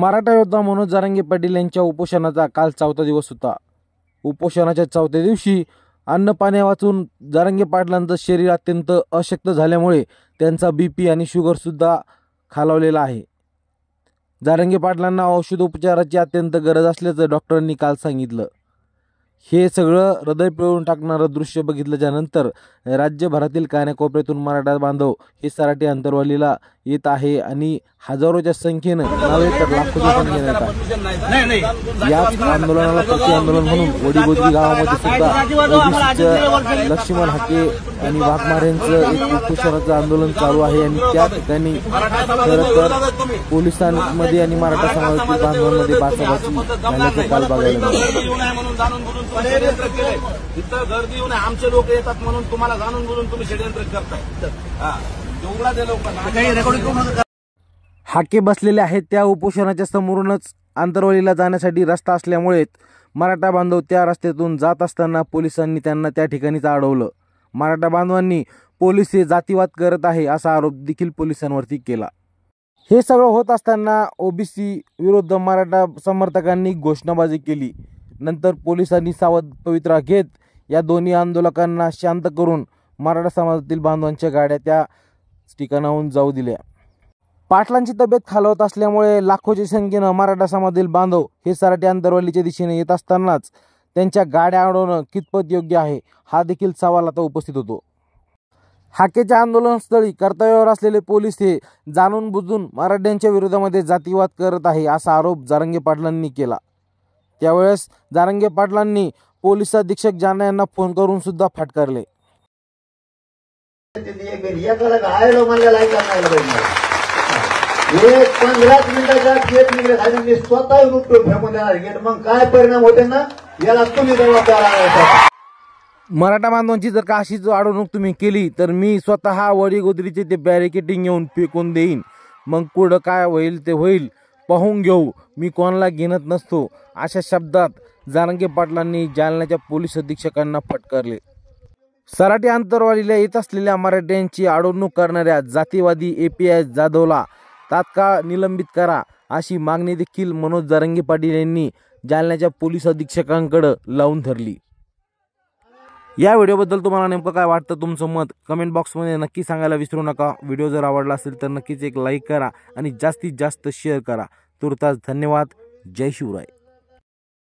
मराठा योद्धा मनोज जरांगे पाटील यांच्या उपोषणाचा काल 4था दिवस होता। उपोषणाच्या 4थ्या दिवशी अन्न पाणी वाचून जरांगे पाटलांचं शरीर अत्यंत अशक्त झाल्यामुळे त्यांचा बीपी आणि शुगर सुद्धा खालावलेला आहे। जरांगे पाटलांना औषधोपचाराची अत्यंत गरज असल्याचं डॉक्टरांनी काल सांगितलं। हे सगळं हृदय पिळून टाकणारं दृश्य बघितल्याच्या नंतर राज्यभरातील कानाकोपऱ्यातून मराठा बांधव हे सराटी अंतरवालीला येत आहे आणि हजारोच्या संख्येनं नव्हे तर लाखोच्या संख्येने येत आहे। याच आंदोलनाला प्रति आंदोलन म्हणून वडीगोद्री गावामध्ये सुद्धा ओबीसीचं लक्ष्मण हाके आणि वाघमारे यांचं एक उपोषणाचं आंदोलन चालू आहे आणि त्या ठिकाणी खरं तर पोलिसांमध्ये आणि मराठा समाजातील बांधवांमध्ये बाचाबाची झाल्याचं काल बघायला मिळालं। इथं गर्दी येऊन आमचे लोक येतात म्हणून तुम्हाला जाणून बोलून तुम्ही षडयंत्र करताय। हाके बसलेले आहेत त्या उपोषणाच्या समोरूनच आंतरवालीला जाण्यासाठी रस्ता असल्यामुळे मराठा बांधव त्या रस्त्यातून जात असताना पोलिसांनी त्यांना त्या ठिकाणीच अडवलं। मराठा बांधवांनी पोलीस हे जातीवाद करत आहे असा आरोप देखील पोलिसांवरती केला। हे सगळं होत असताना ओबीसी विरुद्ध मराठा समर्थकांनी घोषणाबाजी केली। नंतर पोलिसांनी सावध पवित्रा घेत या दोन्ही आंदोलकांना शांत करून मराठा समाजातील बांधवांच्या गाड्या त्या ठिकाणाहून जाऊ दिल्या। पाटलांची तब्येत खालावत असल्यामुळे लाखोच्या संख्येनं मराठा समाजातील बांधव हे सराटी अंतरवालीच्या दिशेने येत असतानाच त्यांच्या गाड्या अडवणं कितपत योग्य आहे हा देखील सवाल आता उपस्थित होतो। हाकेच्या आंदोलनस्थळी कर्तव्यावर असलेले पोलीस हे जाणून बुजून मराठ्यांच्या विरोधामध्ये जातीवाद करत आहे असा आरोप जरांगे पाटलांनी केला। त्यावेळेस जरांगे पाटलांनी पोलीस अधीक्षक जाना यांना फोन करून सुद्धा फटकारले। मराठा बांधवांची जर का अशीच अडवणूक तुम्ही केली तर मी स्वतः वडीगोद्रीचे ते बॅरिकेटिंग येऊन फेकून देईन, मग पुढं काय होईल ते होईल पाहून घेऊ, मी कोणाला घेणत नसतो अशा शब्दात जरांगे पाटलांनी जालन्याच्या पोलीस अधीक्षकांना फटकारले। सराटी अंतरवालीला येत असलेल्या मराठ्यांची अडवणूक करणाऱ्या जातीवादी API जाधवला तात्काळ निलंबित करा अशी मागणी देखील मनोज जरांगे पाटील यांनी जालन्याच्या पोलीस अधीक्षकांकडे लावून धरली। या व्हिडिओबद्दल तुम्हाला नेमकं काय वाटतं, तुमचं मत कमेंट बॉक्समध्ये नक्की सांगायला विसरू नका। व्हिडिओ जर आवडला असेल तर नक्कीच एक लाईक करा आणि जास्तीत जास्त शेअर करा। तुर्तास धन्यवाद। जय शिवराय।